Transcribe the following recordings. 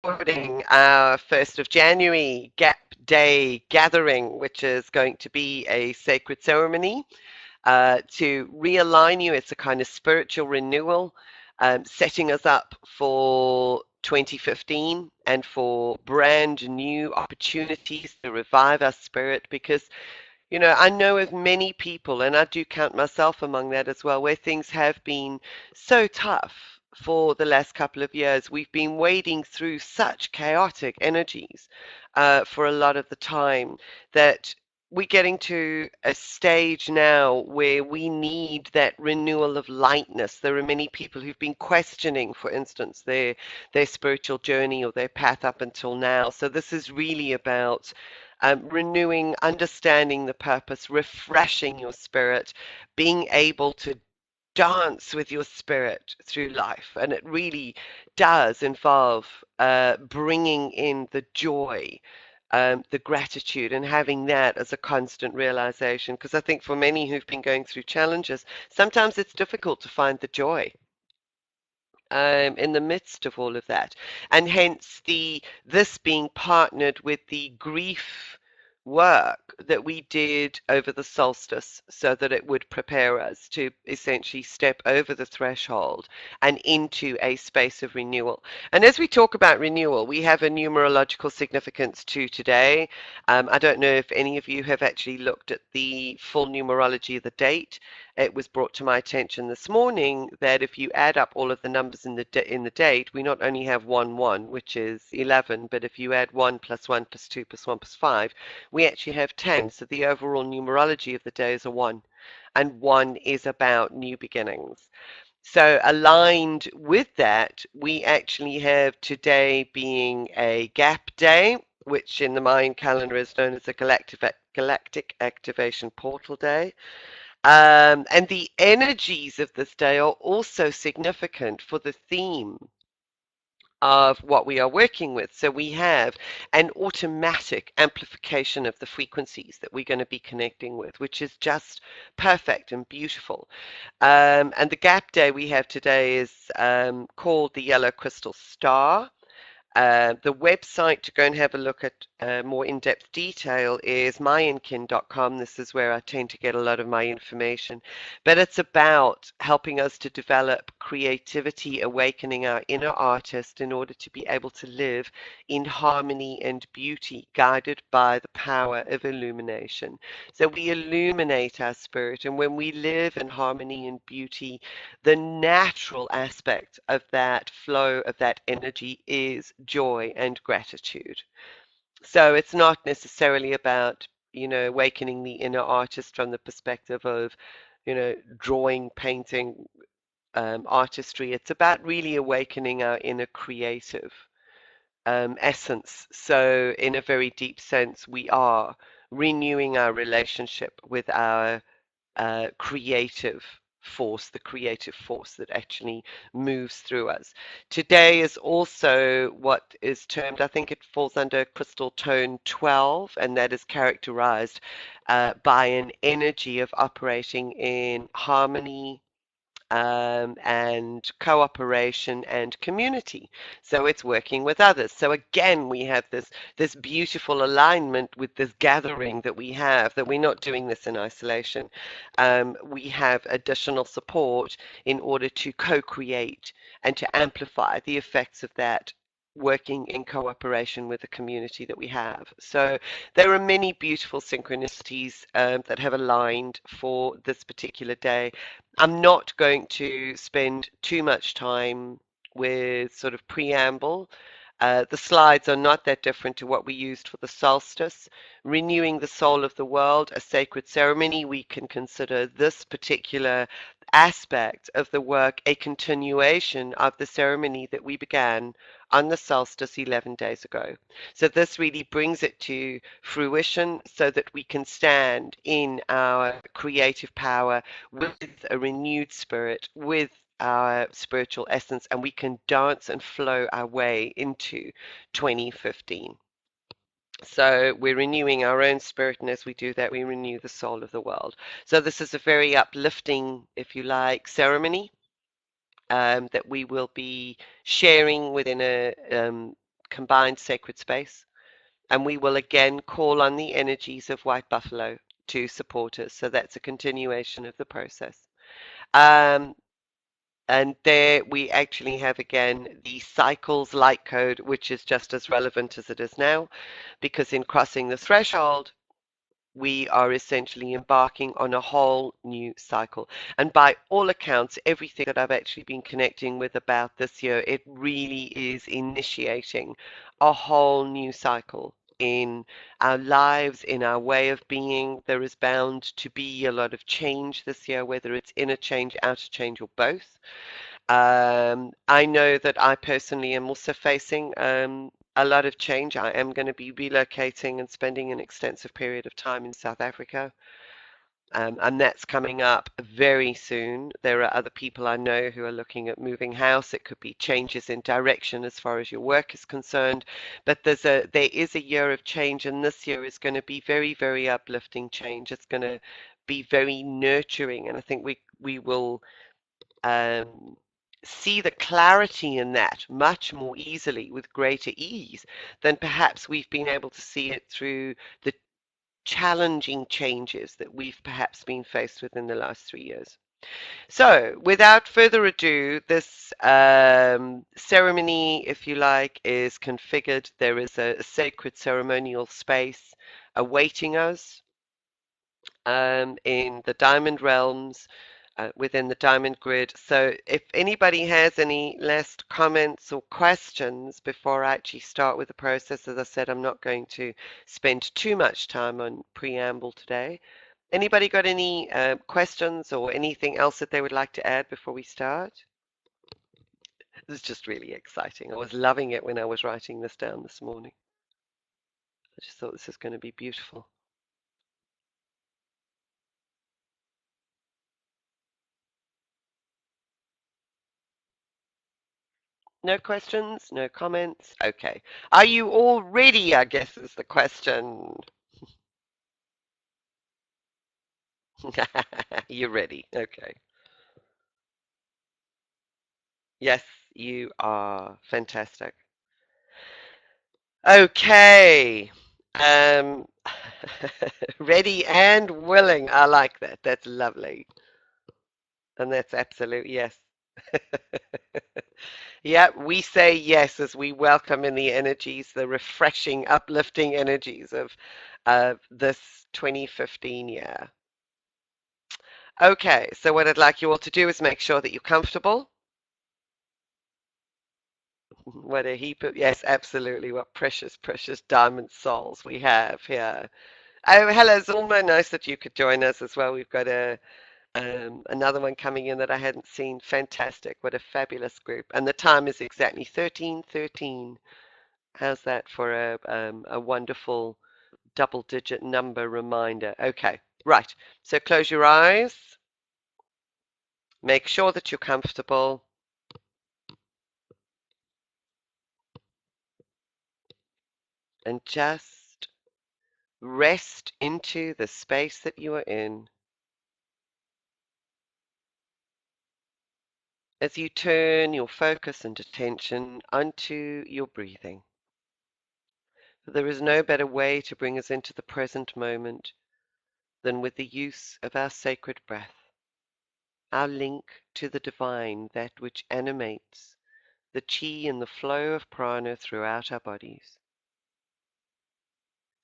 recording our 1st of January Gap Day gathering, which is going to be a sacred ceremony to realign you. It's a kind of spiritual renewal, setting us up for 2015 and for brand new opportunities to revive our spirit because I know of many people, and I do count myself among that as well, where things have been so tough for the last couple of years. We've been wading through such chaotic energies for a lot of the time that we're getting to a stage now where we need that renewal of lightness. There are many people who've been questioning, for instance, their spiritual journey or their path up until now. So this is really about renewing, understanding the purpose, refreshing your spirit, being able to dance with your spirit through life. And it really does involve bringing in the joy, the gratitude, and having that as a constant realization. Because I think for many who've been going through challenges, sometimes it's difficult to find the joy in the midst of all of that, and hence this being partnered with the grief work that we did over the solstice so that it would prepare us to essentially step over the threshold and into a space of renewal. And as we talk about renewal, we have a numerological significance to today. I don't know if any of you have actually looked at the full numerology of the date. It was brought to my attention this morning that if you add up all of the numbers in the date, we not only have 1, which is 11, but if you add 1 plus 1 plus 2 plus 1 plus 5, we actually have 10. So the overall numerology of the day is a 1, and 1 is about new beginnings. So aligned with that, we actually have today being a gap day, which in the Mayan calendar is known as a galactic activation portal day. And the energies of this day are also significant for the theme of what we are working with. So we have an automatic amplification of the frequencies that we're going to be connecting with, which is just perfect and beautiful. And the gap day we have today is called the Yellow Crystal Star. The website to go and have a look at more in-depth detail is mayankin.com. This is where I tend to get a lot of my information. But it's about helping us to develop creativity, awakening our inner artist in order to be able to live in harmony and beauty, guided by the power of illumination. So we illuminate our spirit, and when we live in harmony and beauty, the natural aspect of that flow of that energy is joy and gratitude. So it's not necessarily about, awakening the inner artist from the perspective of, drawing, painting, artistry. It's about really awakening our inner creative essence. So, in a very deep sense, we are renewing our relationship with our the creative force that actually moves through us. Today is also what is termed, I think it falls under crystal tone 12, and that is characterized by an energy of operating in harmony, and cooperation and community. So it's working with others. So again, we have this beautiful alignment with this gathering that we have, that we're not doing this in isolation. We have additional support in order to co-create and to amplify the effects of that, working in cooperation with the community that we have. So there are many beautiful synchronicities that have aligned for this particular day. I'm not going to spend too much time with sort of preamble. The slides are not that different to what we used for the solstice. Renewing the soul of the world, a sacred ceremony, we can consider this particular aspect of the work a continuation of the ceremony that we began on the solstice 11 days ago. So this really brings it to fruition so that we can stand in our creative power with a renewed spirit, with our spiritual essence, and we can dance and flow our way into 2015. So we're renewing our own spirit, and as we do that, we renew the soul of the world. So this is a very uplifting, if you like, ceremony that we will be sharing within a combined sacred space. And we will again call on the energies of White Buffalo to support us. So that's a continuation of the process. Um, and there we actually have again the cycles light code, which is just as relevant as it is now, because in crossing the threshold, we are essentially embarking on a whole new cycle. And by all accounts, everything that I've actually been connecting with about this year, it really is initiating a whole new cycle in our lives, in our way of being. There is bound to be a lot of change this year, whether it's inner change, outer change, or both. I know that I personally am also facing a lot of change. I am going to be relocating and spending an extensive period of time in South Africa. And that's coming up very soon. There are other people I know who are looking at moving house. It could be changes in direction as far as your work is concerned. But there is a year of change, and this year is going to be very, very uplifting change. It's going to be very nurturing, and I think we will um, see the clarity in that much more easily with greater ease than perhaps we've been able to see it through the challenging changes that we've perhaps been faced with in the last 3 years. So, without further ado, this ceremony, if you like, is configured. There is a sacred ceremonial space awaiting us in the Diamond Realms within the Diamond Grid. So if anybody has any last comments or questions before I actually start with the process, as I said, I'm not going to spend too much time on preamble today. Anybody got any questions or anything else that they would like to add before we start? This is just really exciting. I was loving it when I was writing this down this morning. I just thought this is going to be beautiful. No questions? No comments? Okay. Are you all ready, I guess is the question. You're ready. Okay. Yes, you are. Fantastic. Okay. Um, ready and willing. I like that. That's lovely. And that's absolute yes. Yeah, we say yes as we welcome in the energies, the refreshing, uplifting energies of this 2015 year. Okay, so what I'd like you all to do is make sure that you're comfortable. What a heap of, yes, absolutely. What precious, precious diamond souls we have here. Oh, hello, Zulma. Nice that you could join us as well. We've got another one coming in that I hadn't seen. Fantastic. What a fabulous group. And the time is exactly 13:13. How's that for a wonderful double-digit number reminder? Okay, right. So close your eyes. Make sure that you're comfortable. And just rest into the space that you are in as you turn your focus and attention onto your breathing. There is no better way to bring us into the present moment than with the use of our sacred breath, our link to the divine, that which animates the chi and the flow of prana throughout our bodies.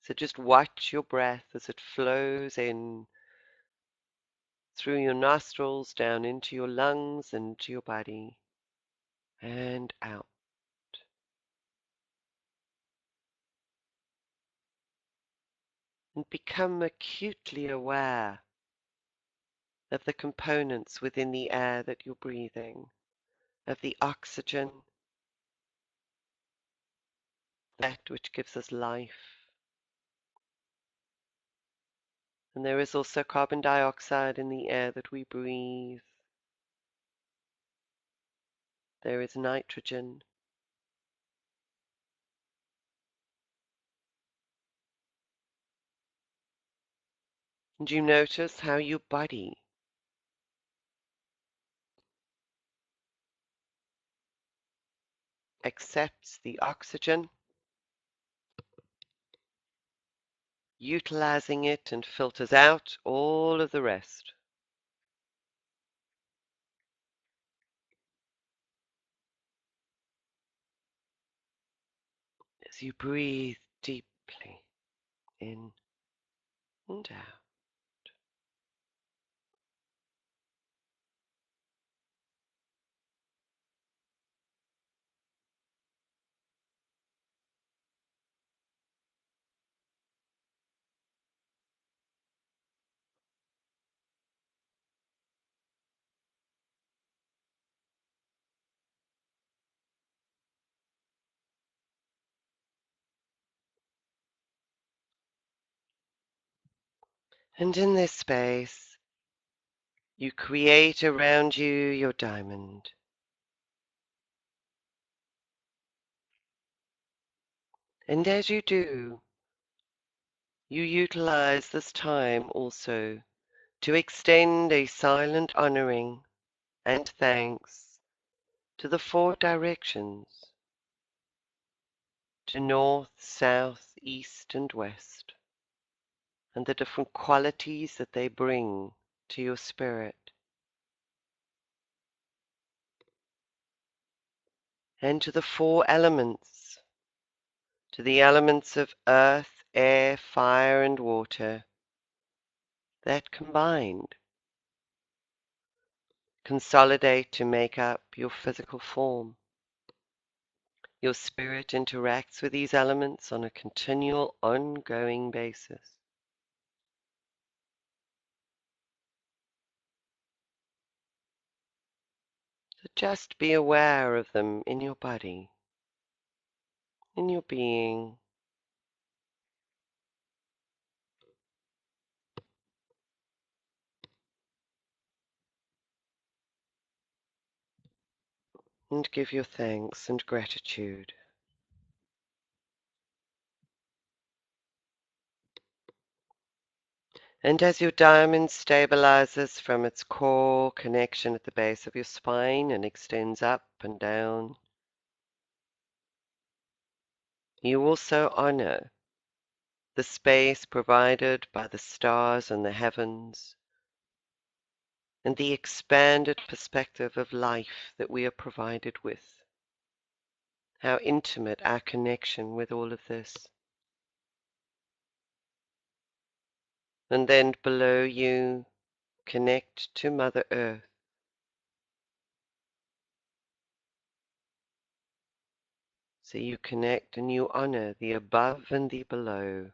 So just watch your breath as it flows in through your nostrils, down into your lungs and to your body, and out. And become acutely aware of the components within the air that you're breathing, of the oxygen, that which gives us life. And there is also carbon dioxide in the air that we breathe. There is nitrogen. And you notice how your body accepts the oxygen, utilizing it, and filters out all of the rest. As you breathe deeply in and out. And in this space, you create around you your diamond. And as you do, you utilize this time also to extend a silent honoring and thanks to the four directions, to north, south, east, and west, and the different qualities that they bring to your spirit, and to the four elements, to the elements of earth, air, fire, and water that combined consolidate to make up your physical form. Your spirit interacts with these elements on a continual, ongoing basis. So just be aware of them in your body, in your being, and give your thanks and gratitude. And as your diamond stabilizes from its core connection at the base of your spine and extends up and down, you also honor the space provided by the stars and the heavens, and the expanded perspective of life that we are provided with. How intimate our connection with all of this. And then below you, connect to Mother Earth. So you connect and you honor the above and the below.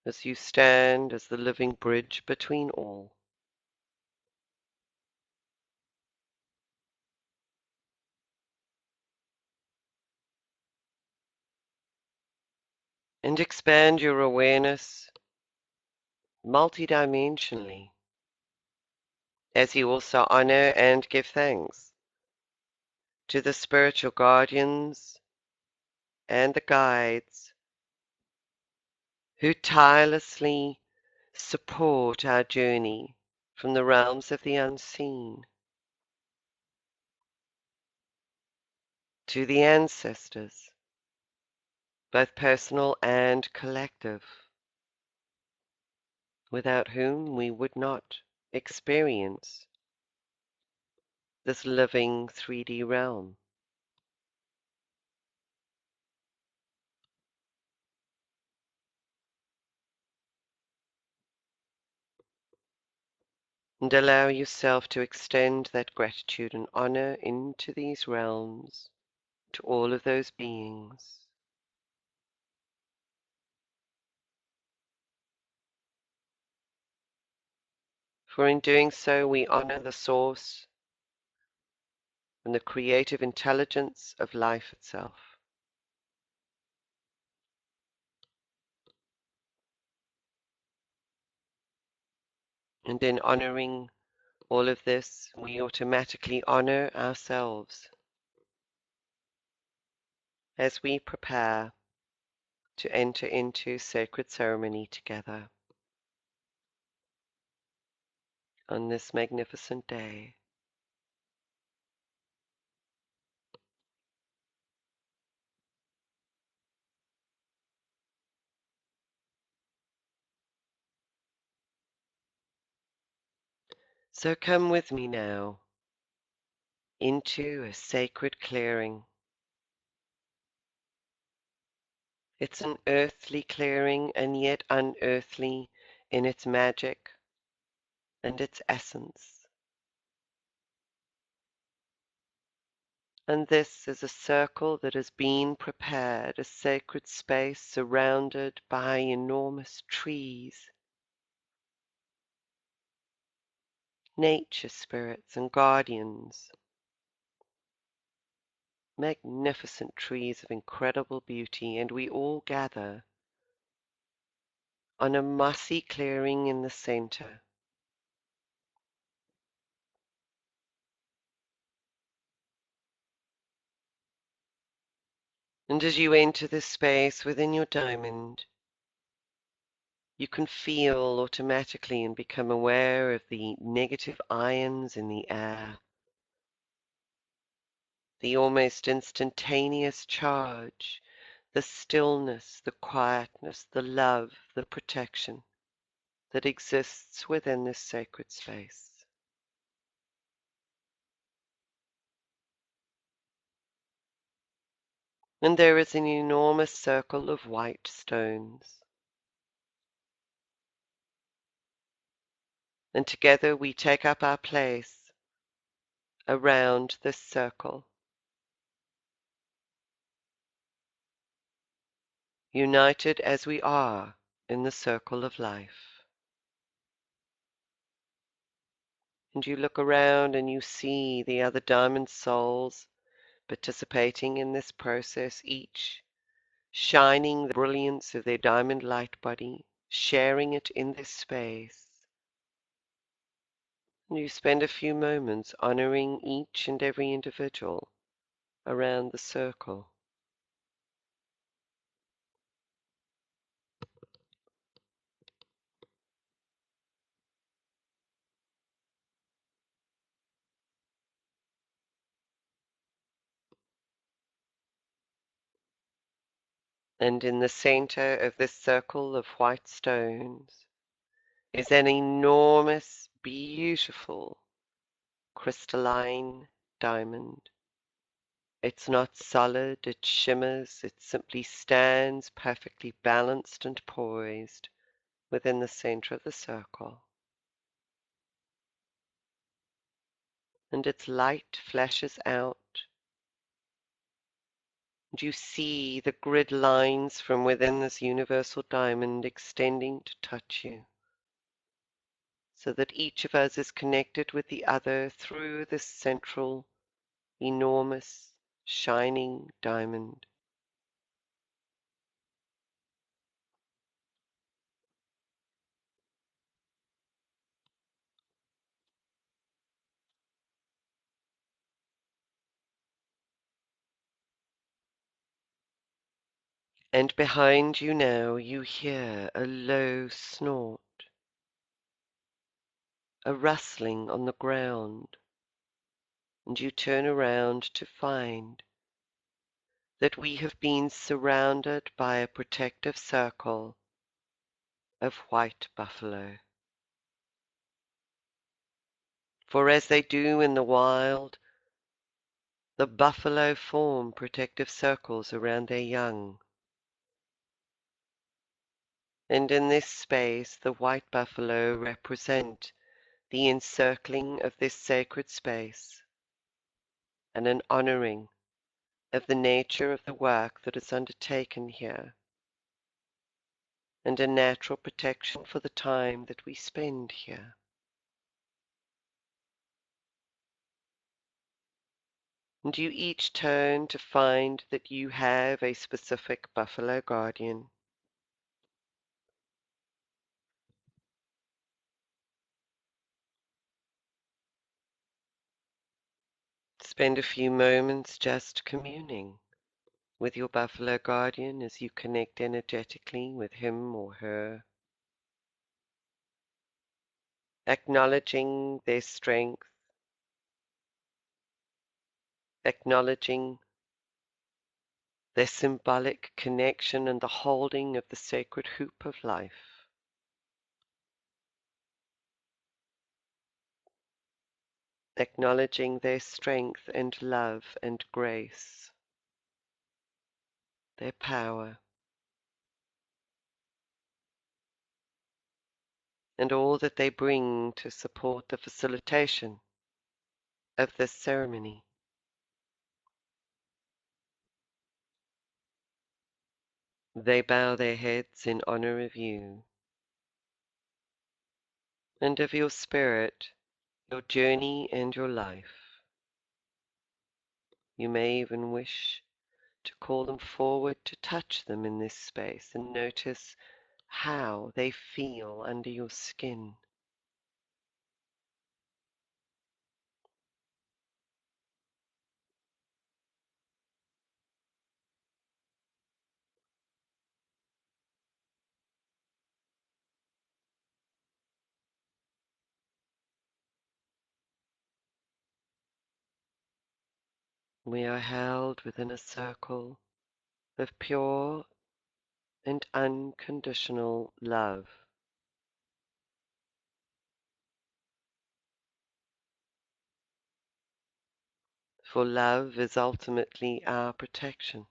As you stand as the living bridge between all. And expand your awareness multidimensionally as you also honor and give thanks to the spiritual guardians and the guides who tirelessly support our journey from the realms of the unseen, to the ancestors, both personal and collective, without whom we would not experience this living 3D realm. And allow yourself to extend that gratitude and honor into these realms to all of those beings. For in doing so, we honor the source and the creative intelligence of life itself. And in honoring all of this, we automatically honor ourselves as we prepare to enter into sacred ceremony together on this magnificent day. So come with me now into a sacred clearing. It's an earthly clearing and yet unearthly in its magic and its essence. And this is a circle that has been prepared, a sacred space surrounded by enormous trees, nature spirits and guardians, magnificent trees of incredible beauty, and we all gather on a mossy clearing in the center. And as you enter this space within your diamond, you can feel automatically and become aware of the negative ions in the air, the almost instantaneous charge, the stillness, the quietness, the love, the protection that exists within this sacred space. And there is an enormous circle of white stones. And together we take up our place around this circle, united as we are in the circle of life. And you look around and you see the other diamond souls participating in this process, each shining the brilliance of their diamond light body, sharing it in this space. And you spend a few moments honoring each and every individual around the circle. And in the center of this circle of white stones is an enormous, beautiful, crystalline diamond. It's not solid, it shimmers, it simply stands perfectly balanced and poised within the center of the circle. And its light flashes out, and you see the grid lines from within this universal diamond extending to touch you, so that each of us is connected with the other through this central, enormous, shining diamond. And behind you now you hear a low snort, a rustling on the ground, and you turn around to find that we have been surrounded by a protective circle of white buffalo. For as they do in the wild, the buffalo form protective circles around their young. And in this space, the white buffalo represent the encircling of this sacred space and an honoring of the nature of the work that is undertaken here, and a natural protection for the time that we spend here. And you each turn to find that you have a specific buffalo guardian. Spend a few moments just communing with your buffalo guardian as you connect energetically with him or her, acknowledging their strength, acknowledging their symbolic connection and the holding of the sacred hoop of life. acknowledging their strength and love and grace, their power, and all that they bring to support the facilitation of this ceremony. They bow their heads in honor of you and of your spirit, your journey, and your life. You may even wish to call them forward to touch them in this space and notice how they feel under your skin. We are held within a circle of pure and unconditional love. For love is ultimately our protection.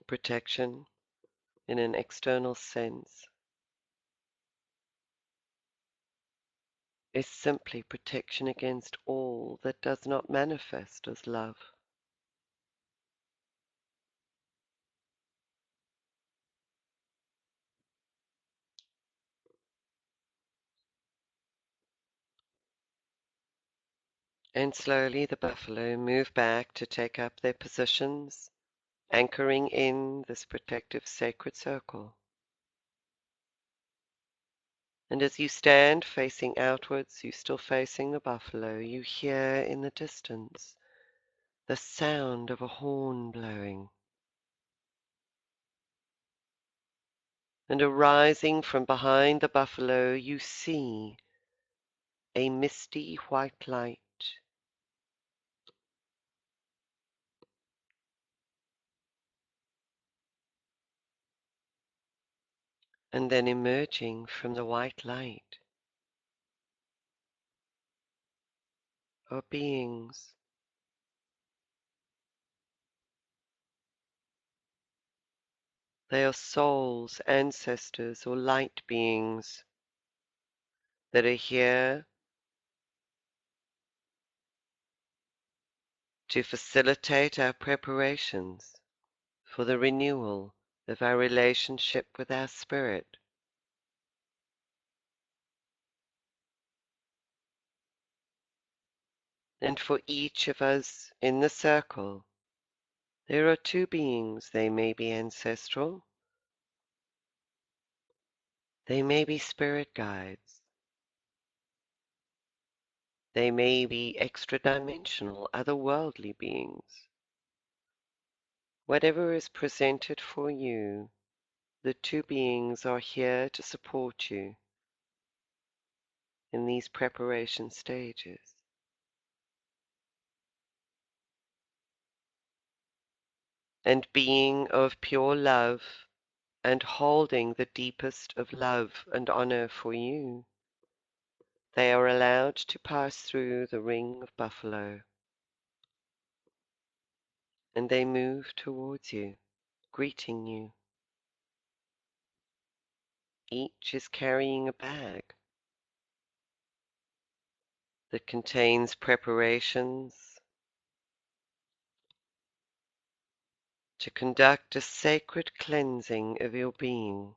Protection in an external sense is simply protection against all that does not manifest as love. And slowly the buffalo move back to take up their positions, anchoring in this protective sacred circle. And as you stand facing outwards, you still facing the buffalo, you hear in the distance the sound of a horn blowing. And arising from behind the buffalo, you see a misty white light. And then emerging from the white light are beings. They are souls, ancestors, or light beings that are here to facilitate our preparations for the renewal of our relationship with our spirit. And for each of us in the circle, there are two beings. They may be ancestral, they may be spirit guides, they may be extra dimensional, otherworldly beings. Whatever is presented for you, the two beings are here to support you in these preparation stages. And being of pure love and holding the deepest of love and honor for you, they are allowed to pass through the ring of buffalo, and they move towards you, greeting you. Each is carrying a bag that contains preparations to conduct a sacred cleansing of your being.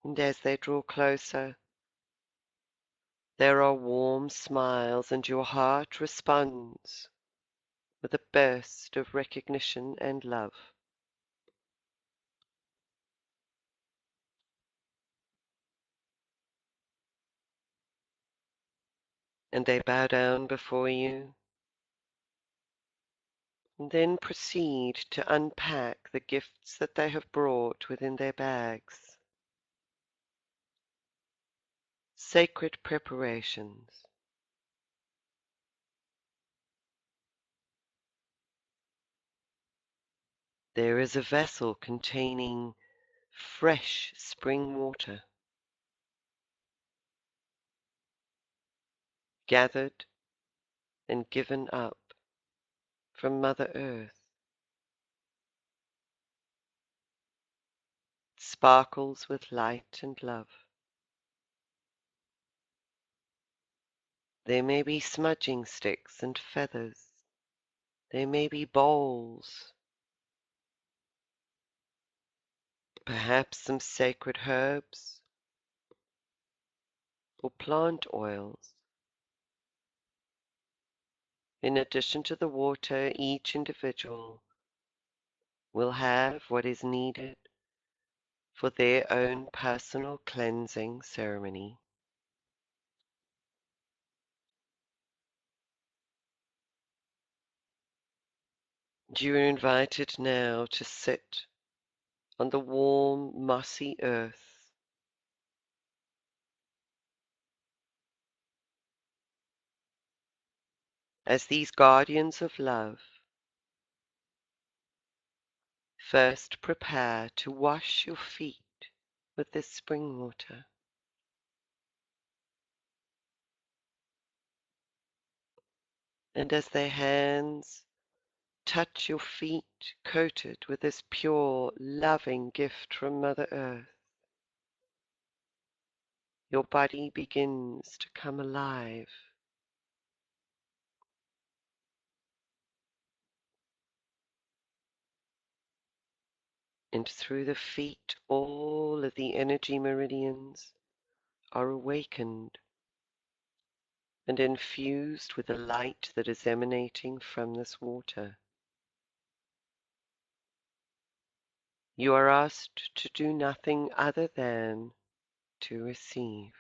And as they draw closer, there are warm smiles, and your heart responds with a burst of recognition and love. And they bow down before you, and then proceed to unpack the gifts that they have brought within their bags, sacred preparations. There is a vessel containing fresh spring water, gathered and given up from Mother Earth. It sparkles with light and love. There may be smudging sticks and feathers. There may be bowls, perhaps some sacred herbs or plant oils. In addition to the water, each individual will have what is needed for their own personal cleansing ceremony. You are invited now to sit on the warm, mossy earth as these guardians of love first prepare to wash your feet with this spring water. And as their hands touch your feet coated with this pure, loving gift from Mother Earth, your body begins to come alive. And through the feet, all of the energy meridians are awakened and infused with the light that is emanating from this water. You are asked to do nothing other than to receive.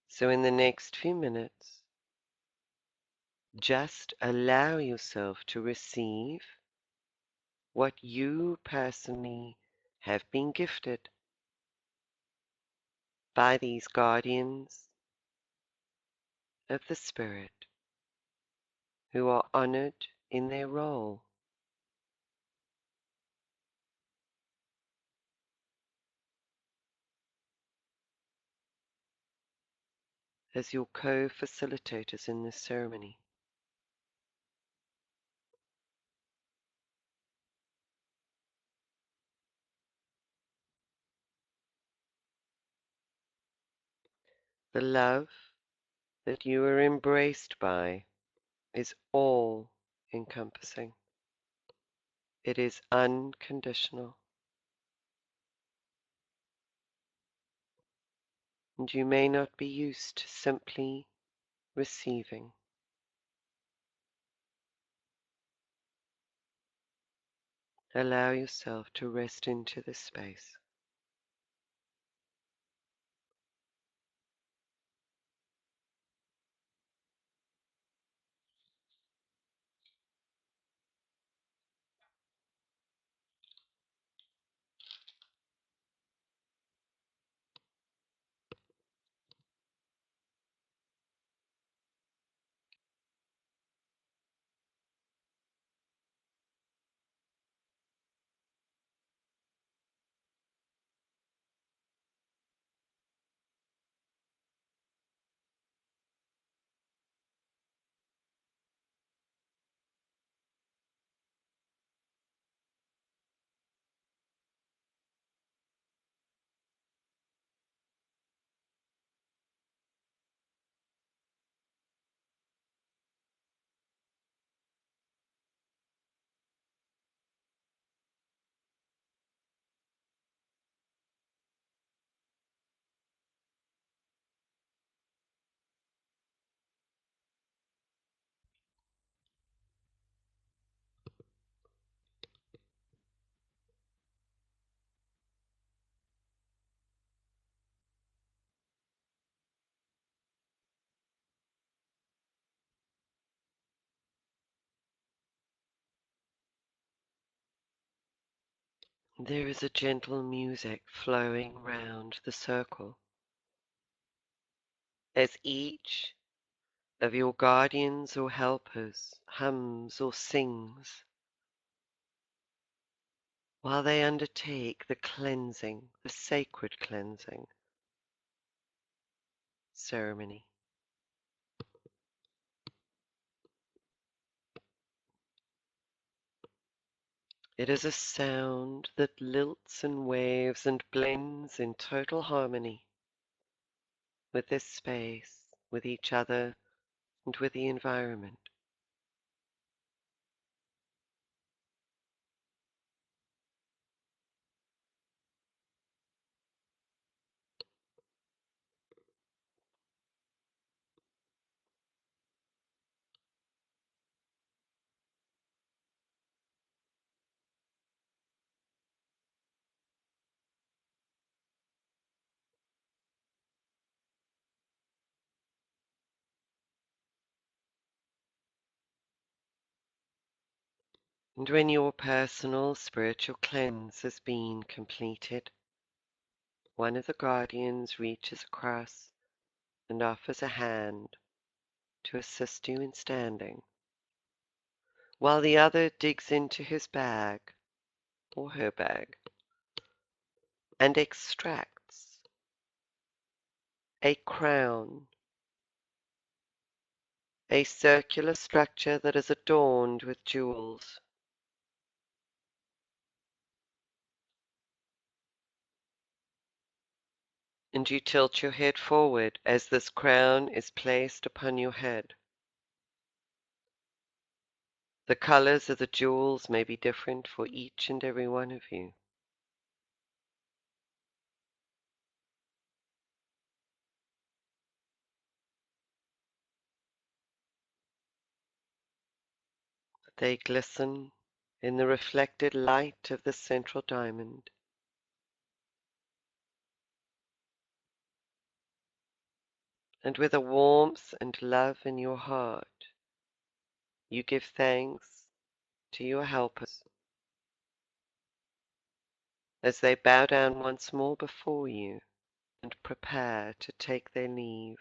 So in the next few minutes, just allow yourself to receive what you personally have been gifted by these guardians of the Spirit who are honored in their role. As your co-facilitators in this ceremony. The love that you are embraced by is all encompassing. It is unconditional. And you may not be used to simply receiving. Allow yourself to rest into this space. There is a gentle music flowing round the circle as each of your guardians or helpers hums or sings while they undertake the cleansing, the sacred cleansing ceremony. It is a sound that lilts and waves and blends in total harmony with this space, with each other, and with the environment. And when your personal spiritual cleanse has been completed, one of the guardians reaches across and offers a hand to assist you in standing, while the other digs into his bag or her bag and extracts a crown, a circular structure that is adorned with jewels. And you tilt your head forward as this crown is placed upon your head. The colors of the jewels may be different for each and every one of you. They glisten in the reflected light of the central diamond. And with a warmth and love in your heart, you give thanks to your helpers as they bow down once more before you and prepare to take their leave.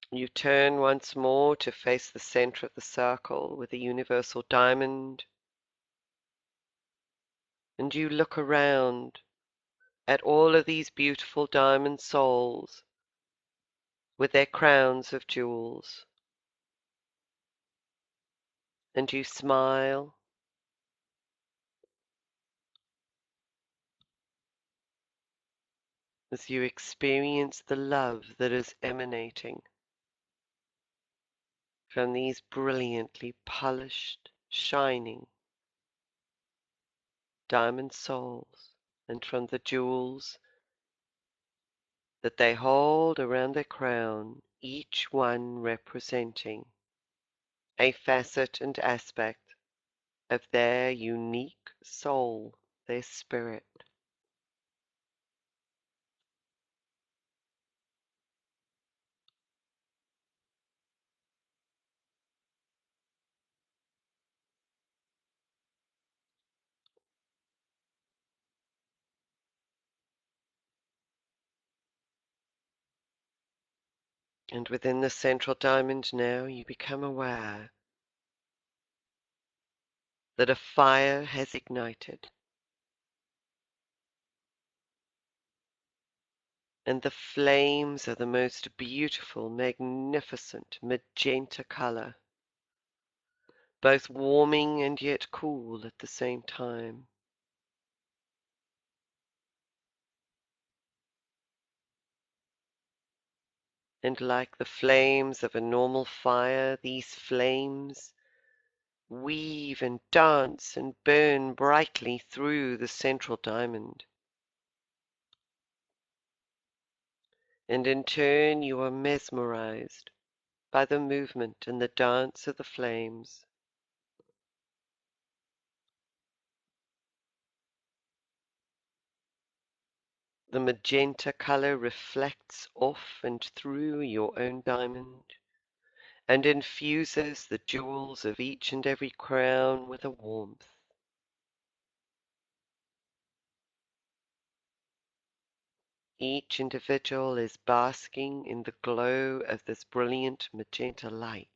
You turn once more to face the center of the circle with the universal diamond, and you look around at all of these beautiful diamond souls with their crowns of jewels, and you smile as you experience the love that is emanating from these brilliantly polished, shining diamond souls, and from the jewels that they hold around their crown, each one representing a facet and aspect of their unique soul, their spirit. And within the central diamond now, you become aware that a fire has ignited, and the flames are the most beautiful, magnificent magenta color, both warming and yet cool at the same time. And like the flames of a normal fire, these flames weave and dance and burn brightly through the central diamond. And in turn, you are mesmerized by the movement and the dance of the flames. The magenta color reflects off and through your own diamond and infuses the jewels of each and every crown with a warmth. Each individual is basking in the glow of this brilliant magenta light.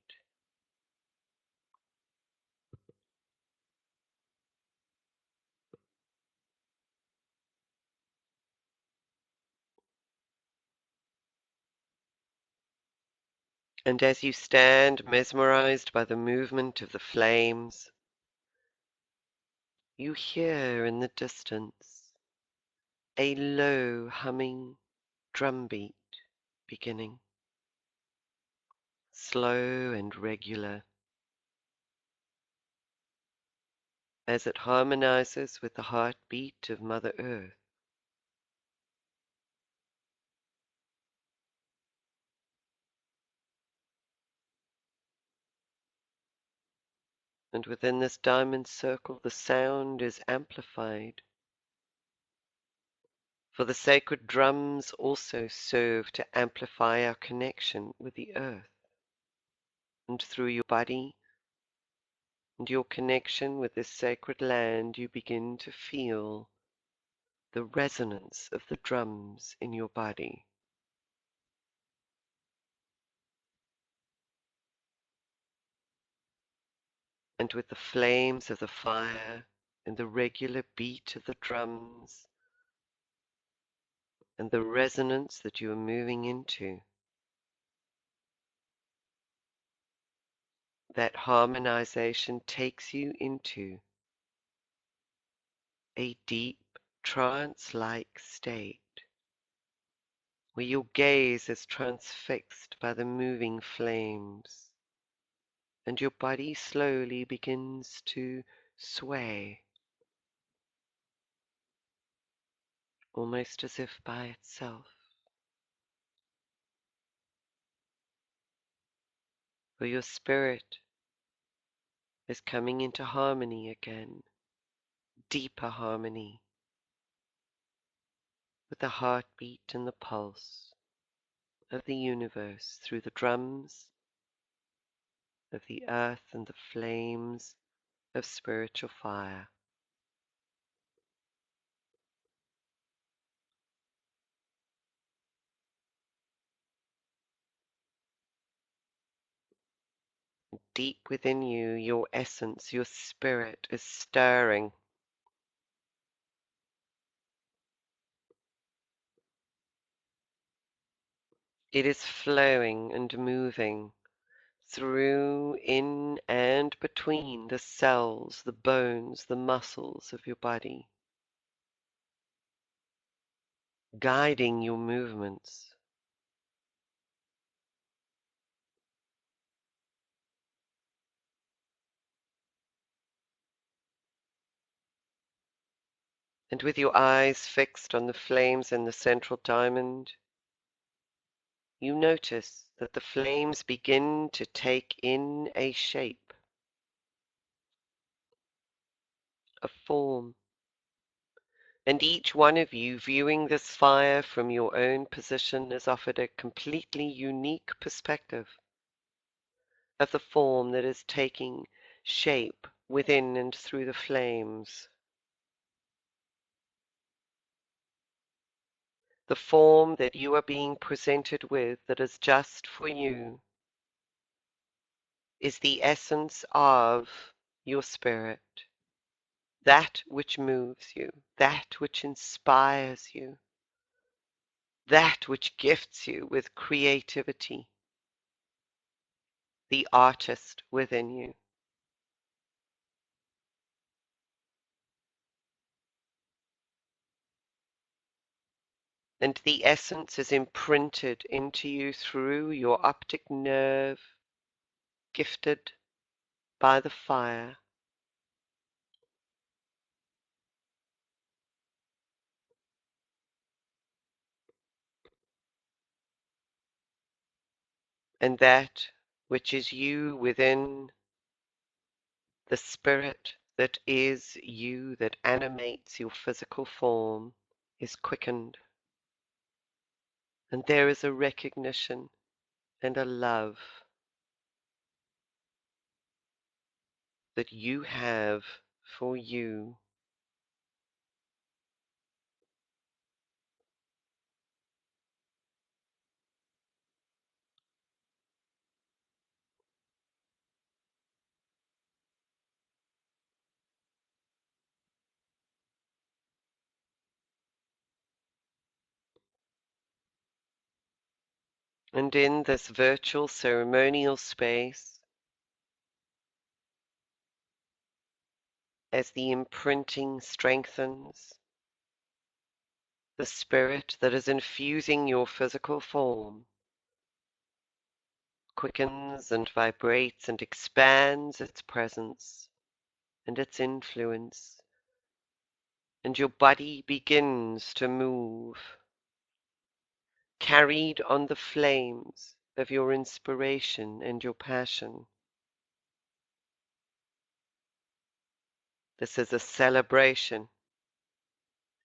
And as you stand mesmerized by the movement of the flames, you hear in the distance a low humming drumbeat beginning, slow and regular, as it harmonizes with the heartbeat of Mother Earth. And within this diamond circle, the sound is amplified, for the sacred drums also serve to amplify our connection with the earth. And through your body and your connection with this sacred land, you begin to feel the resonance of the drums in your body. And with the flames of the fire and the regular beat of the drums and the resonance that you are moving into, that harmonization takes you into a deep trance-like state where your gaze is transfixed by the moving flames and your body slowly begins to sway, almost as if by itself, for your spirit is coming into harmony again, deeper harmony with the heartbeat and the pulse of the universe through the drums of the earth and the flames of spiritual fire. Deep within you, your essence, your spirit is stirring. It is flowing and moving through, in, and between the cells, the bones, the muscles of your body, guiding your movements. And with your eyes fixed on the flames in the central diamond, you notice that the flames begin to take in a shape, a form, and each one of you viewing this fire from your own position is offered a completely unique perspective of the form that is taking shape within and through the flames. The form that you are being presented with that is just for you is the essence of your spirit, that which moves you, that which inspires you, that which gifts you with creativity, the artist within you. And the essence is imprinted into you through your optic nerve, gifted by the fire. And that which is you within, the spirit that is you, that animates your physical form, is quickened And there is a recognition and a love that you have for you. And in this virtual ceremonial space, as the imprinting strengthens, the spirit that is infusing your physical form quickens and vibrates and expands its presence and its influence, and your body begins to move, carried on the flames of your inspiration and your passion. This is a celebration,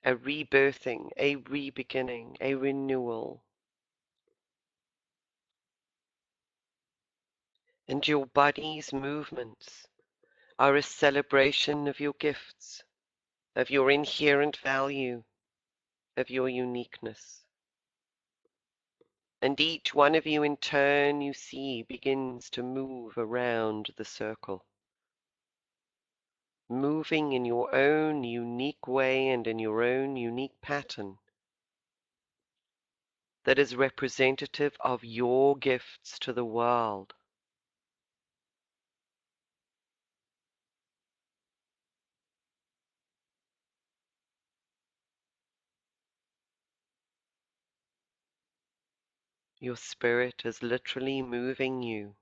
a rebirthing, a rebeginning, a renewal. And your body's movements are a celebration of your gifts, of your inherent value, of your uniqueness. And each one of you in turn you see begins to move around the circle, moving in your own unique way and in your own unique pattern that is representative of your gifts to the world. Your spirit is literally moving you,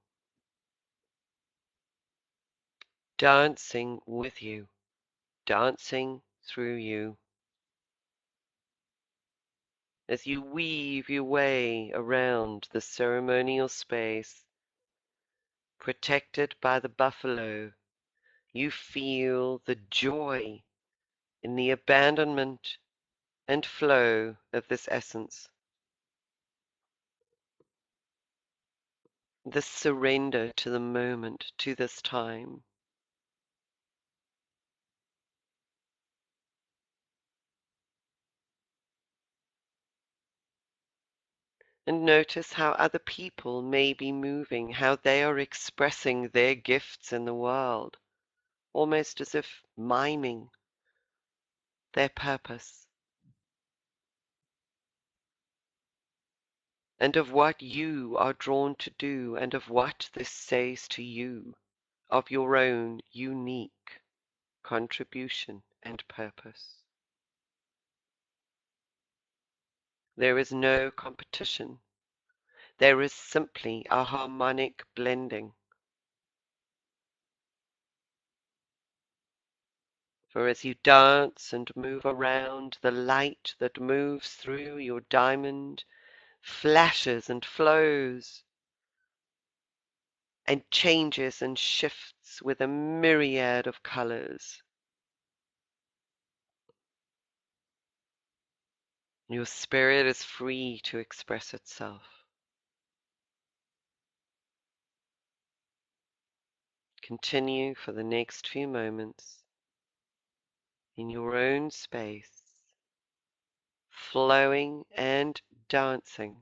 dancing with you, dancing through you, as you weave your way around the ceremonial space, protected by the buffalo. You feel the joy in the abandonment and flow of this essence, this surrender to the moment, to this time. And notice how other people may be moving, how they are expressing their gifts in the world, almost as if miming their purpose, and of what you are drawn to do, and of what this says to you, of your own unique contribution and purpose. There is no competition. There is simply a harmonic blending. For as you dance and move around, the light that moves through your diamond flashes and flows and changes and shifts with a myriad of colors. Your spirit is free to express itself. Continue for the next few moments in your own space, flowing and dancing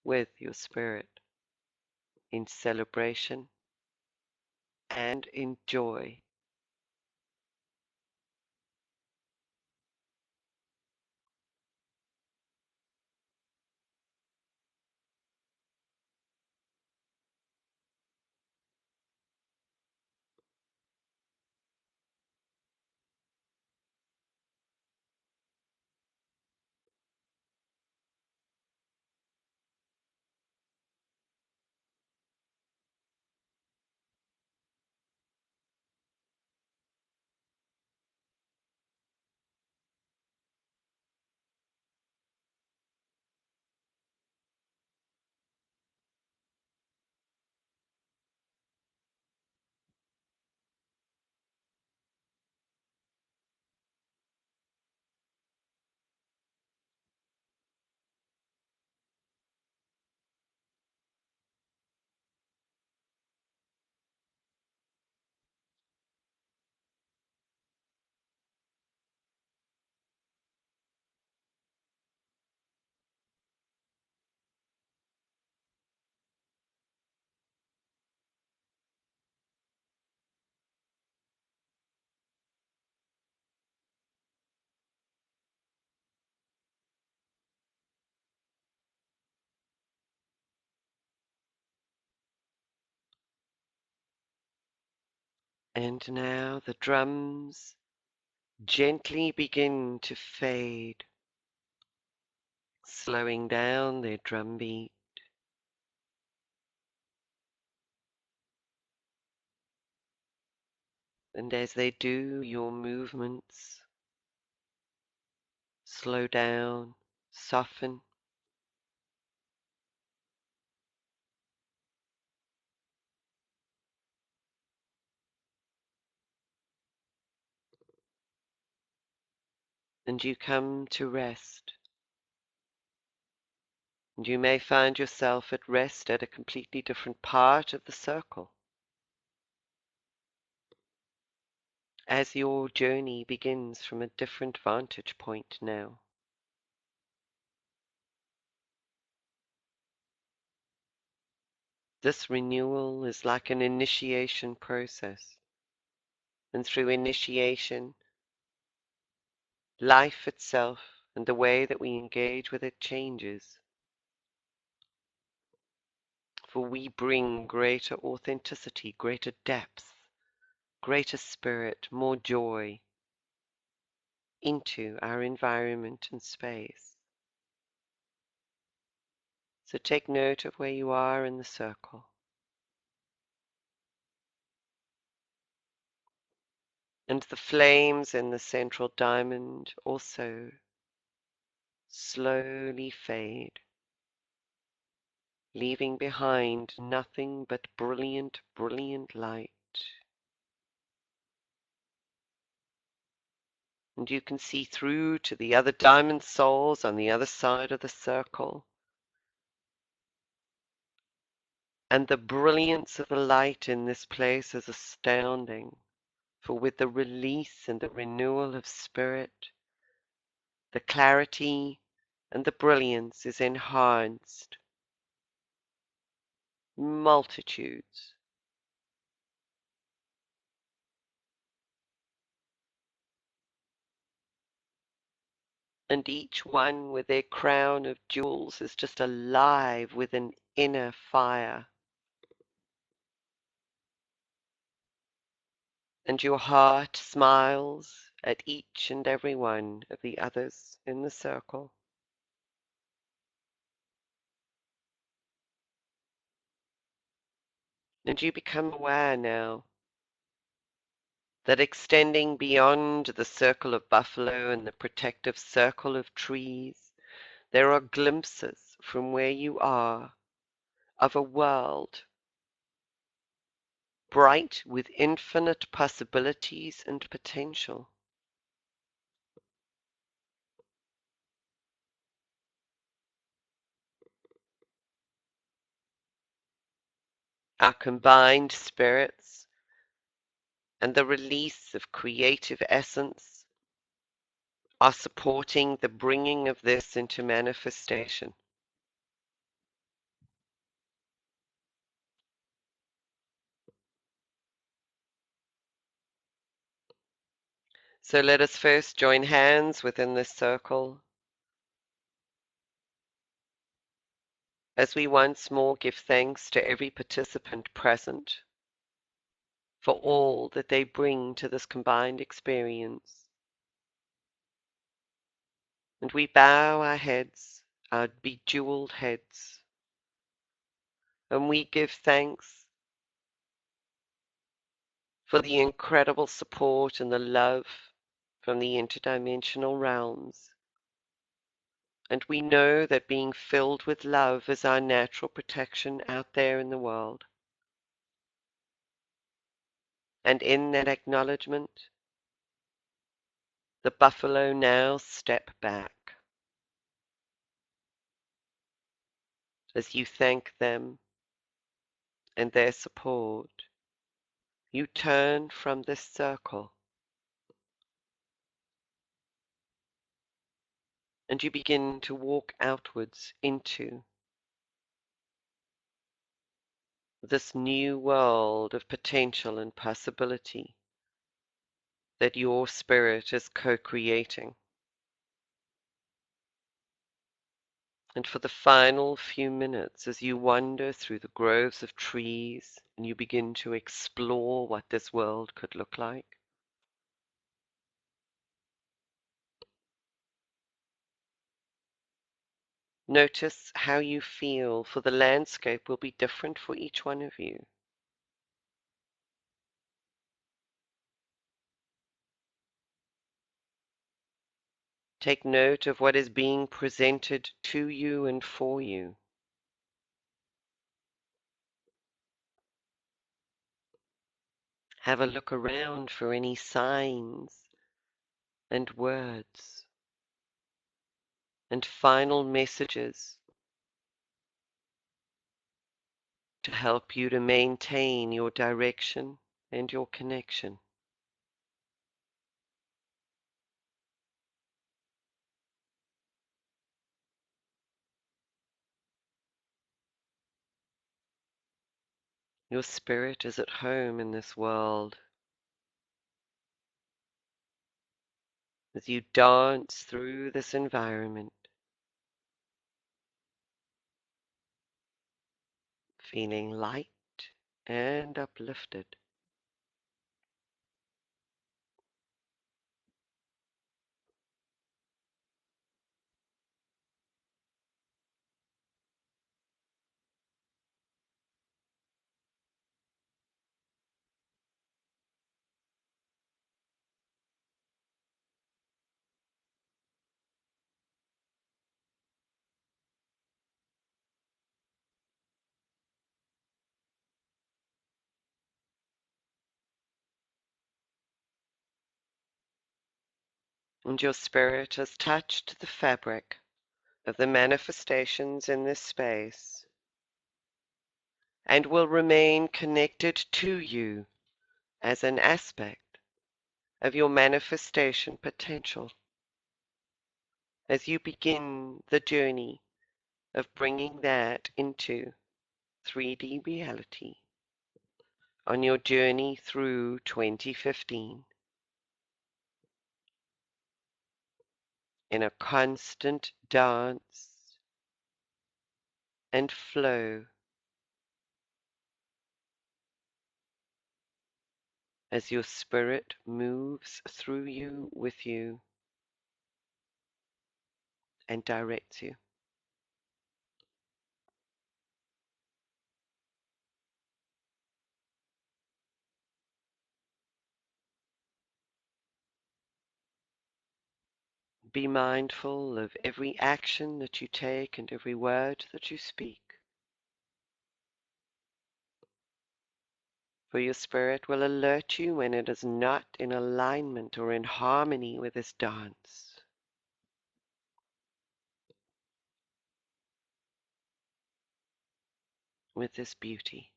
with your spirit in celebration and in joy. And now the drums gently begin to fade, slowing down their drum beat. And as they do, your movements slow down, soften, and you come to rest. And you may find yourself at rest at a completely different part of the circle as your journey begins from a different vantage point now. This renewal is like an initiation process, and through initiation, life itself and the way that we engage with it changes. For we bring greater authenticity, greater depth, greater spirit, more joy into our environment and space. So take note of where you are in the circle. And the flames in the central diamond also slowly fade, leaving behind nothing but brilliant, brilliant light. And you can see through to the other diamond souls on the other side of the circle. And the brilliance of the light in this place is astounding. For with the release and the renewal of spirit, the clarity and the brilliance is enhanced. Multitudes. And each one with their crown of jewels is just alive with an inner fire. And your heart smiles at each and every one of the others in the circle. And you become aware now that extending beyond the circle of buffalo and the protective circle of trees, there are glimpses from where you are of a world bright with infinite possibilities and potential. Our combined spirits and the release of creative essence are supporting the bringing of this into manifestation. So let us first join hands within this circle as we once more give thanks to every participant present for all that they bring to this combined experience. And we bow our heads, our bejeweled heads, and we give thanks for the incredible support and the love from the interdimensional realms. And we know that being filled with love is our natural protection out there in the world. And in that acknowledgement, the buffalo now step back as you thank them and their support. You turn from this circle and you begin to walk outwards into this new world of potential and possibility that your spirit is co-creating. And for the final few minutes, as you wander through the groves of trees and you begin to explore what this world could look like, notice how you feel, for the landscape will be different for each one of you. Take note of what is being presented to you and for you. Have a look around for any signs and words and final messages to help you to maintain your direction and your connection. Your spirit is at home in this world as you dance through this environment, feeling light and uplifted. And your spirit has touched the fabric of the manifestations in this space and will remain connected to you as an aspect of your manifestation potential as you begin the journey of bringing that into 3D reality on your journey through 2015 in a constant dance and flow as your spirit moves through you, with you, and directs you. Be mindful of every action that you take and every word that you speak, for your spirit will alert you when it is not in alignment or in harmony with this dance, with this beauty.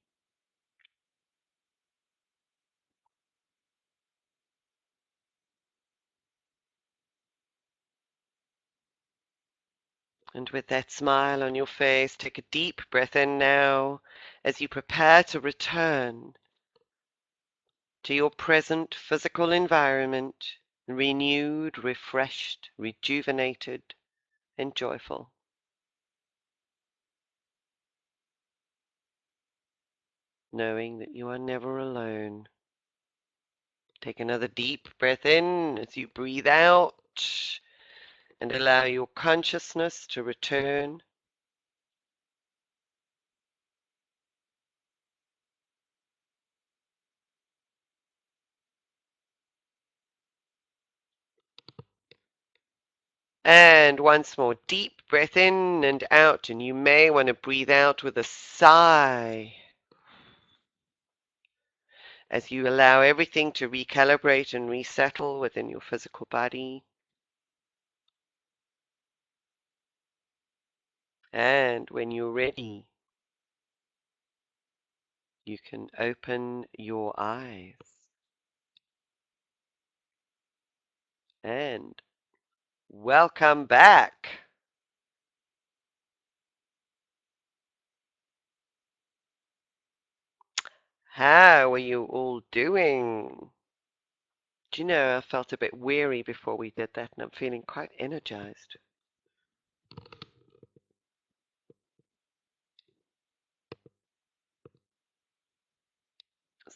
And with that smile on your face, take a deep breath in now as you prepare to return to your present physical environment, renewed, refreshed, rejuvenated, and joyful, knowing that you are never alone. Take another deep breath in as you breathe out and allow your consciousness to return. And once more, deep breath in and out, and you may want to breathe out with a sigh as you allow everything to recalibrate and resettle within your physical body. And when you're ready, you can open your eyes. And welcome back. How are you all doing? Do you know, I felt a bit weary before we did that, and I'm feeling quite energized.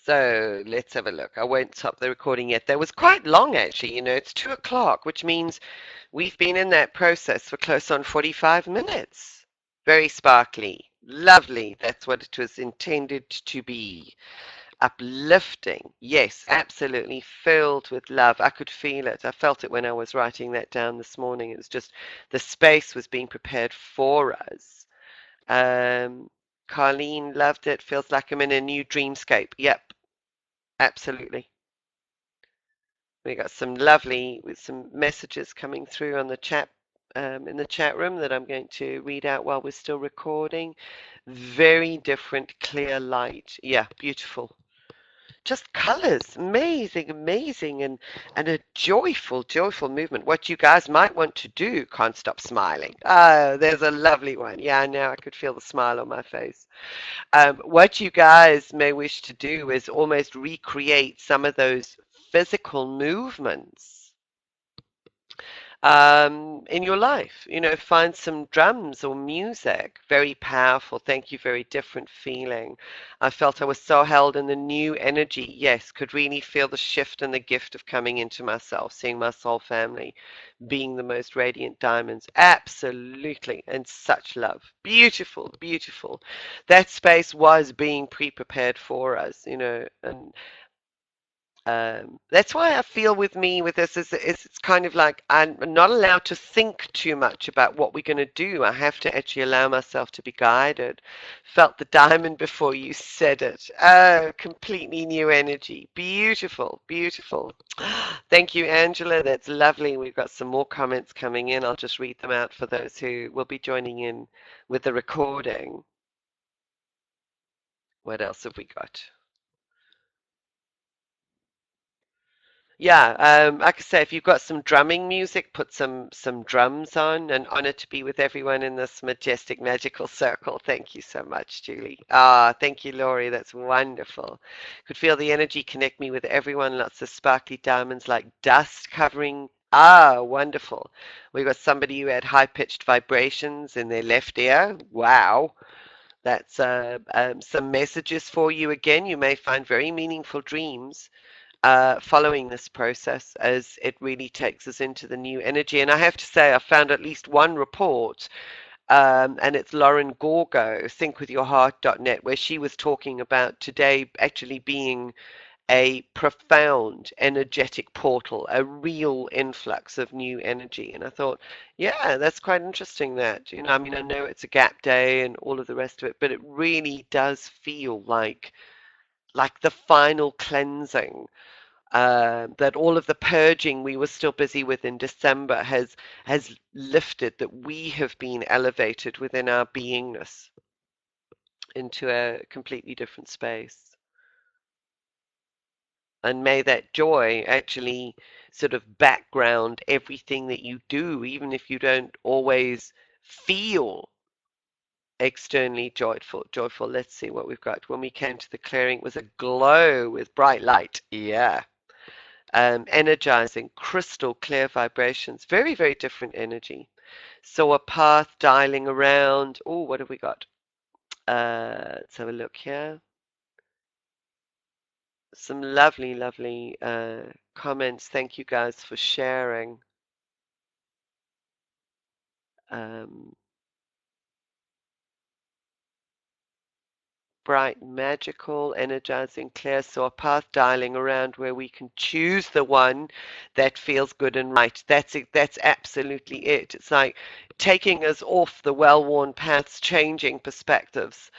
So let's have a look. I won't stop the recording yet. That was quite long, actually. It's 2 o'clock, which means we've been in that process for close on 45 minutes. Very sparkly. Lovely. That's what it was intended to be. Uplifting. Yes, absolutely filled with love. I could feel it. I felt it when I was writing that down this morning. It was just the space was being prepared for us. Um, Carlene loved it. Feels like I'm in a new dreamscape. Yep, absolutely. We got some lovely with some messages coming through on the chat in the chat room that I'm going to read out while we're still recording. Very different, clear light. Yeah, beautiful. Just colors, amazing, amazing, and a joyful, joyful movement. What you guys might want to do, can't stop smiling. Oh, there's a lovely one. Yeah, now I could feel the smile on my face. What you guys may wish to do is almost recreate some of those physical movements in your life. Find some drums or music. Very powerful. Thank you. Very different feeling. I felt I was so held in the new energy. Yes, could really feel the shift and the gift of coming into myself, seeing my soul family being the most radiant diamonds. Absolutely. And such love. Beautiful, beautiful. That space was being pre-prepared for us, and that's why I feel with me with this is it's kind of like I'm not allowed to think too much about what we're going to do. I have to actually allow myself to be guided. Felt the diamond before you said it. Oh, completely new energy. Beautiful, beautiful. Thank you, Angela. That's lovely. We've got some more comments coming in. I'll just read them out for those who will be joining in with the recording. What else have we got? Yeah, like I say, if you've got some drumming music, put some drums on and honor to be with everyone in this majestic, magical circle. Thank you so much, Julie. Ah, thank you, Laurie. That's wonderful. Could feel the energy connect me with everyone. Lots of sparkly diamonds like dust covering. Ah, wonderful. We got somebody who had high-pitched vibrations in their left ear. Wow. That's some messages for you again. You may find very meaningful dreams following this process as it really takes us into the new energy. And I have to say, I found at least one report, and it's Lauren Gorgo, thinkwithyourheart.net, where she was talking about today actually being a profound energetic portal, a real influx of new energy. And I thought, yeah, that's quite interesting that, I mean, I know it's a gap day and all of the rest of it, but it really does feel like the final cleansing that all of the purging we were still busy with in December has lifted, that we have been elevated within our beingness into a completely different space. And may that joy actually sort of background everything that you do, even if you don't always feel externally joyful. Let's see what we've got. When we came to the clearing, it was a glow with bright light. Yeah. Energizing, crystal clear vibrations, very, very different energy. So a path dialing around. Oh, what have we got? Let's have a look here. Some lovely, lovely comments. Thank you guys for sharing. Um, bright, magical, energizing, clear. So a path dialing around where we can choose the one that feels good and right. That's it. That's absolutely it. It's like taking us off the well-worn paths, changing perspectives,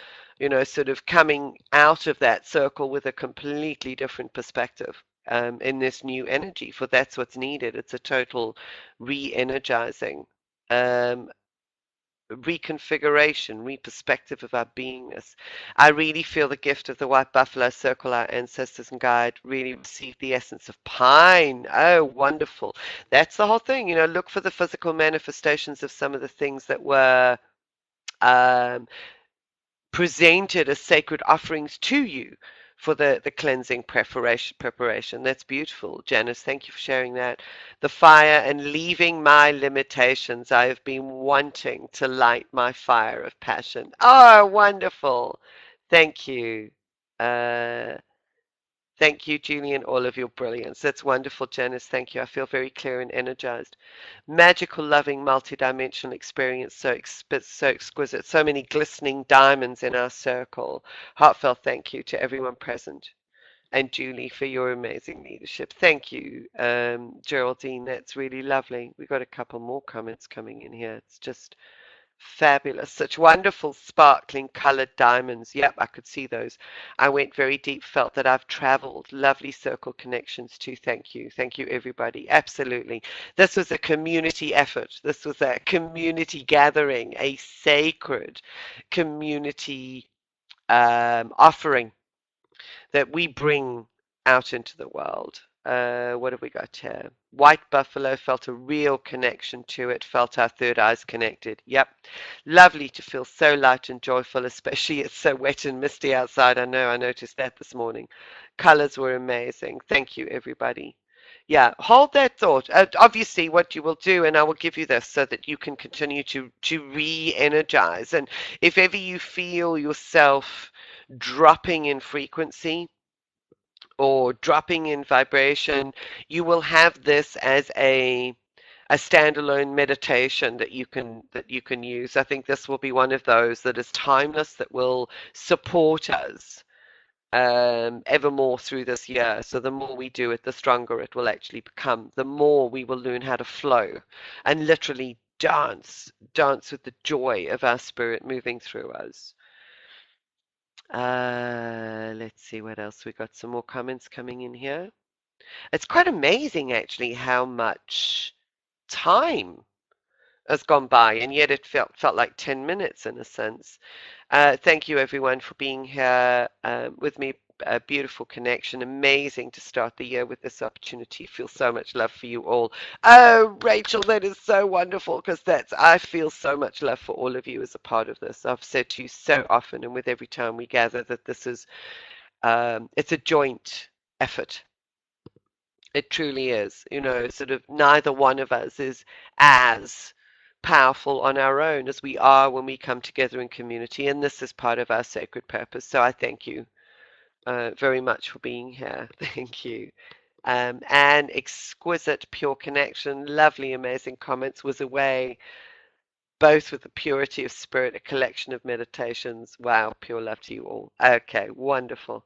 sort of coming out of that circle with a completely different perspective. In this new energy, for that's what's needed. It's a total re-energizing. Um, reconfiguration, reperspective of our beingness. I really feel the gift of the white buffalo circle, our ancestors and guide, really received the essence of pine. Oh, wonderful. That's the whole thing. Look for the physical manifestations of some of the things that were um, presented as sacred offerings to you for the cleansing preparation. That's beautiful. Janice, thank you for sharing that. The fire and leaving my limitations. I have been wanting to light my fire of passion. Oh, wonderful. Thank you. Uh, Thank you, Julie, and all of your brilliance. That's wonderful, Janice. Thank you. I feel very clear and energized. Magical, loving, multidimensional experience. So exquisite. So many glistening diamonds in our circle. Heartfelt thank you to everyone present. And Julie, for your amazing leadership. Thank you, Geraldine. That's really lovely. We've got a couple more comments coming in here. It's just fabulous. Such wonderful, sparkling, colored diamonds. Yep, I could see those. I went very deep, felt that I've traveled. Lovely circle connections too. Thank you. Thank you, everybody. Absolutely. This was a community effort. This was a community gathering, a sacred community offering that we bring out into the world. What have we got here? White buffalo, felt a real connection to it, felt our third eyes connected. Yep. Lovely to feel so light and joyful, especially it's so wet and misty outside. I know, I noticed that this morning. Colors were amazing. Thank you, everybody. Yeah, hold that thought. Obviously, what you will do, and I will give you this so that you can continue to re-energize. And if ever you feel yourself dropping in frequency or dropping in vibration, you will have this as a standalone meditation that you can use. I think this will be one of those that is timeless, that will support us ever more through this year. So the more we do it, the stronger it will actually become. The more we will learn how to flow and literally dance with the joy of our spirit moving through us. Let's see what else. We got some more comments coming in here. It's quite amazing actually how much time has gone by, and yet it felt like 10 minutes in a sense. Thank you everyone for being here with me. A beautiful connection. Amazing to start the year with this opportunity. Feel so much love for you all. Oh, Rachel, that is so wonderful because I feel so much love for all of you as a part of this. I've said to you so often, and with every time we gather, that this is it's a joint effort. It truly is. You know, sort of neither one of us is as powerful on our own as we are when we come together in community, and this is part of our sacred purpose. So I thank you very much for being here. Thank you. And exquisite, pure connection, lovely, amazing comments was away, both with the purity of spirit, a collection of meditations. Wow, pure love to you all. Okay, wonderful.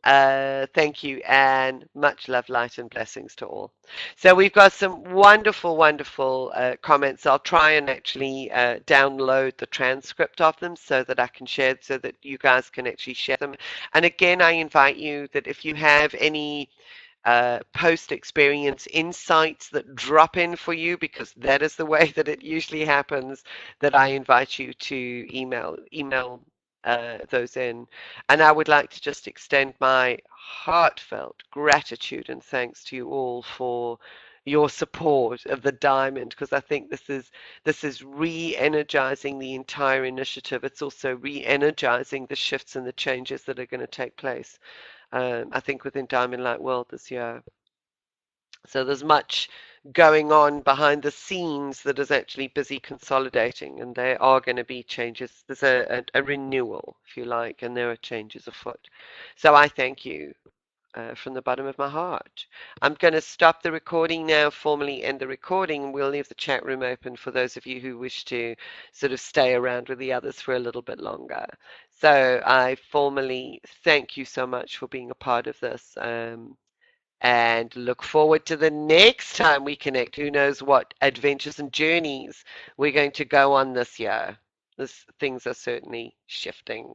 Thank you, and much love, light, and blessings to all. So we've got some wonderful, wonderful comments. I'll try and actually download the transcript of them so that I can share, so that you guys can actually share them. And again, I invite you that if you have any post-experience insights that drop in for you, because that is the way that it usually happens, that I invite you to email those in. And I would like to just extend my heartfelt gratitude and thanks to you all for your support of the diamond, because I think this is re-energizing the entire initiative. It's also re-energizing the shifts and the changes that are going to take place. I think within Diamond Light World this year. So there's much going on behind the scenes that is actually busy consolidating, and there are going to be changes. There's a renewal, if you like, and there are changes afoot. So I thank you from the bottom of my heart. I'm going to stop the recording now, formally end the recording. We'll leave the chat room open for those of you who wish to sort of stay around with the others for a little bit longer. So I formally thank you so much for being a part of this. And look forward to the next time we connect. Who knows what adventures and journeys we're going to go on this year. Things are certainly shifting.